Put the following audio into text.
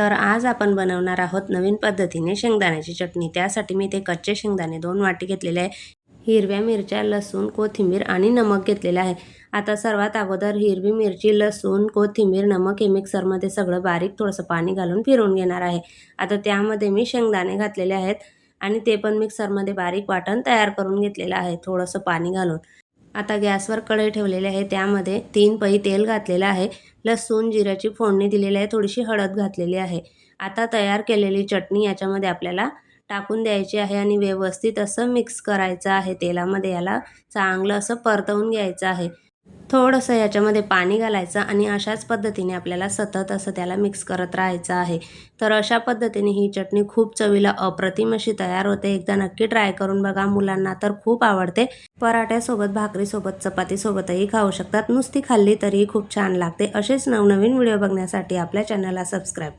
तर आज आपण बनवणार आहोत नवीन पद्धतीने शेंगदाण्याची चटणी। त्यासाठी मी ते कच्चे शेंगदाणे 2 वाटी घेतलेले आहे। हिरव्या मिरच्या, लसूण, कोथिंबीर आणि नमक घेतलेले आहे। आता सर्वात अगोदर हिरवी मिरची, लसूण, कोथिंबीर, नमक हे मिक्सरमध्ये सगळं बारीक थोडंसं पाणी घालून फिरवून घेणार आहे। आता त्यामध्ये मी शेंगदाणे घातलेले आहेत आणि ते पण मिक्सरमध्ये बारीक वाटण तयार करून घेतलेलं आहे थोडंसं पाणी घालून। आता गॅसवर कढई ठेवलेली आहे, त्यामध्ये 3 पळी तेल घातलेलं आहे, लसूण जिऱ्याची फोडणी दिलेली आहे, थोडीशी हळद घातलेली आहे। आता तयार केलेली चटणी याच्यामध्ये आपल्याला टाकून द्यायची आहे आणि व्यवस्थित असं मिक्स करायचं आहे तेलामध्ये। याला चांगलं असं परतवून घ्यायचं आहे। थोडंसं याच्यामध्ये पाणी घालायचं आणि अशाच पद्धतीने आपल्याला सतत असं त्याला मिक्स करत राहायचं आहे। तर अशा पद्धतीने ही चटणी खूप चवीला अप्रतिम अशी तयार होते। एकदा नक्की ट्राय करून बघा, मुलांना तर खूप आवडते। पराठ्यासोबत, भाकरीसोबत, चपातीसोबतही खाऊ शकतात। नुसती खाल्ली तरी खूप छान लागते। असेच नवनवीन व्हिडिओ बघण्यासाठी आपल्या चॅनलला सबस्क्राईब